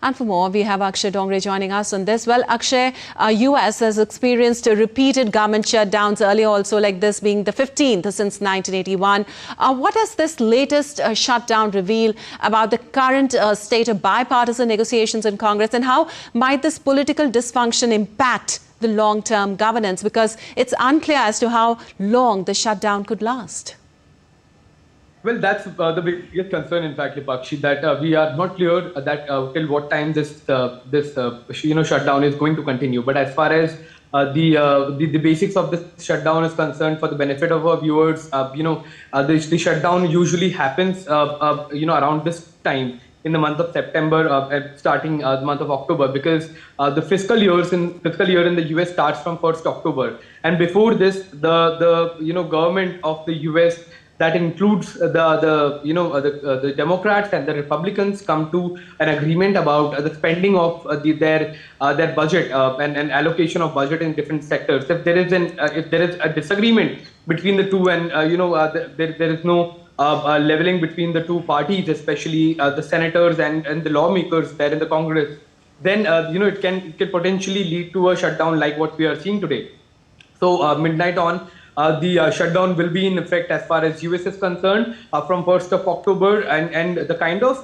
And for more, we have Akshay Dongre joining us on this. Well, Akshay, US has experienced repeated government shutdowns earlier also, like this being the 15th since 1981. What does this latest shutdown reveal about the current state of bipartisan negotiations in Congress, and how might this political dysfunction impact the long-term governance? Because it's unclear as to how long the shutdown could last. Well, that's the biggest concern, in fact, Lipakshi, that we are not clear that till what time this shutdown is going to continue. But as far as the basics of this shutdown is concerned, for the benefit of our viewers, the shutdown usually happens, around this time in the month of September, starting the month of October, because the fiscal year in the US starts from 1st October, and before this, the government of the US, that includes the Democrats and the Republicans, come to an agreement about the spending of their budget and allocation of budget in different sectors. If there is a disagreement between the two, and there is no leveling between the two parties, especially the senators and the lawmakers there in the Congress, then it can potentially lead to a shutdown like what we are seeing today. So midnight on, the shutdown will be in effect as far as US is concerned from 1st of October, and the kind of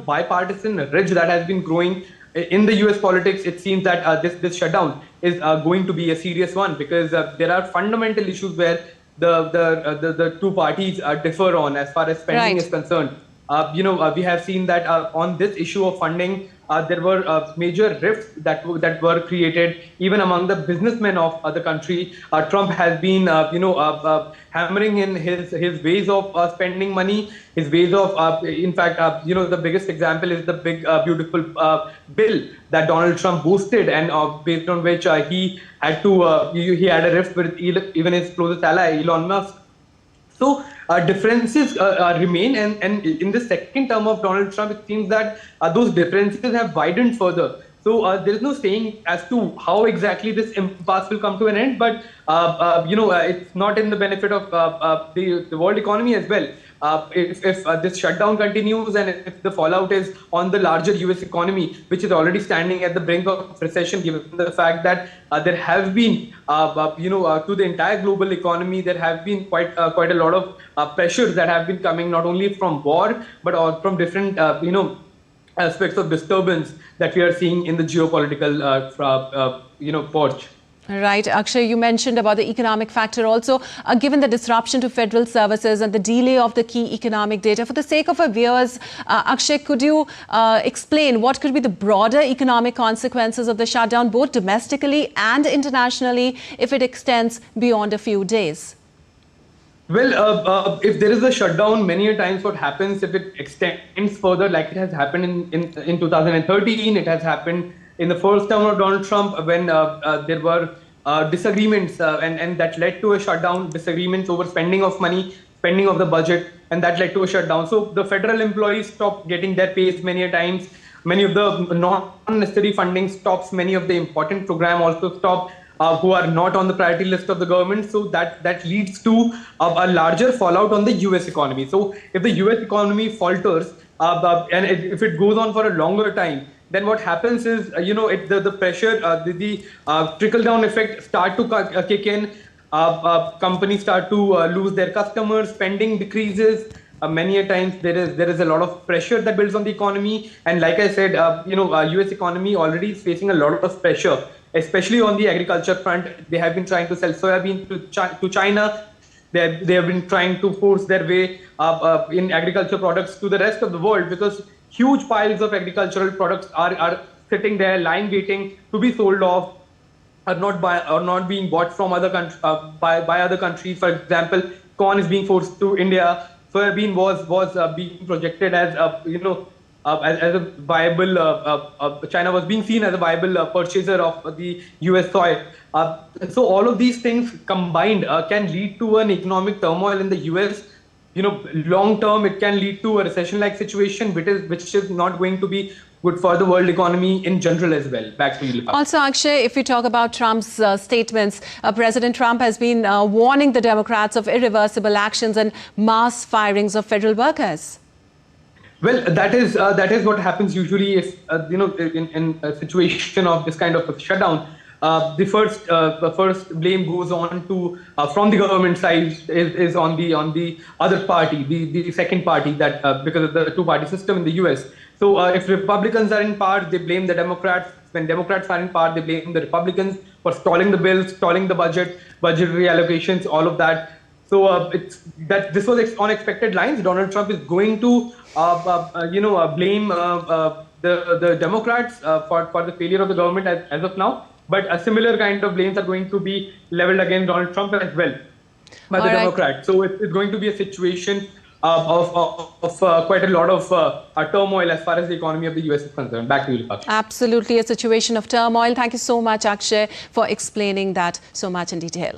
bipartisan ridge that has been growing in the US politics, it seems that this shutdown is going to be a serious one, because there are fundamental issues where the two parties differ on as far as spending is concerned. We have seen that on this issue of funding, there were major rifts that were created even among the businessmen of the country. Trump has been, hammering in his ways of spending money, his ways of, in fact, the biggest example is the big, beautiful bill that Donald Trump boosted, and based on which he had a rift with even his closest ally, Elon Musk. So differences remain, and in the second term of Donald Trump, it seems that those differences have widened further. So there is no saying as to how exactly this impasse will come to an end, but it's not in the benefit of the world economy as well. If this shutdown continues, and if the fallout is on the larger US economy, which is already standing at the brink of recession, given the fact that there have been, to the entire global economy, there have been quite a lot of pressures that have been coming, not only from war, but from different, aspects of disturbance that we are seeing in the geopolitical, porch. Right. Akshay, you mentioned about the economic factor also. Given the disruption to federal services and the delay of the key economic data, for the sake of our viewers, Akshay, could you explain what could be the broader economic consequences of the shutdown, both domestically and internationally, if it extends beyond a few days? Well, if there is a shutdown, many a times what happens, if it extends further, like it has happened in 2013, it has happened in the first term of Donald Trump, when there were disagreements, and that led to a shutdown, disagreements over spending of money, spending of the budget, and that led to a shutdown. So the federal employees stopped getting their pays many a times. Many of the non-necessary funding stops. Many of the important program also stopped, who are not on the priority list of the government. So that leads to a larger fallout on the US economy. So if the US economy falters, and if it goes on for a longer time, then what happens is, the pressure, the trickle-down effect start to kick in. Companies start to lose their customers, spending decreases. Many a times there is a lot of pressure that builds on the economy. And like I said, US economy already is facing a lot of pressure, especially on the agriculture front. They have been trying to sell soybean to China. They have been trying to force their way in agriculture products to the rest of the world, because huge piles of agricultural products are sitting there, lying waiting to be sold off, or not being bought from other by other countries. For example, corn is being forced to India. Soybean was being projected as as a viable. China was being seen as a viable purchaser of the US soy. So all of these things combined can lead to an economic turmoil in the US. Long term, it can lead to a recession-like situation, which is not going to be good for the world economy in general as well. Back to you, Lipa. Also, Akshay, if we talk about Trump's statements, President Trump has been warning the Democrats of irreversible actions and mass firings of federal workers. Well, that is what happens usually if in a situation of this kind of a shutdown. The first blame goes on to from the government side is on the other party, the second party, that because of the two-party system in the US. So if Republicans are in power, they blame the Democrats. When Democrats are in power, they blame the Republicans for stalling the bills, stalling the budget reallocations, all of that. So it's that this was unexpected lines. Donald Trump is going to blame the Democrats for the failure of the government as of now. But a similar kind of blames are going to be leveled against Donald Trump as well by the Democrats. So it's going to be a situation of quite a lot of turmoil as far as the economy of the US is concerned. Back to you, Lipakshi. Absolutely a situation of turmoil. Thank you so much, Akshay, for explaining that so much in detail.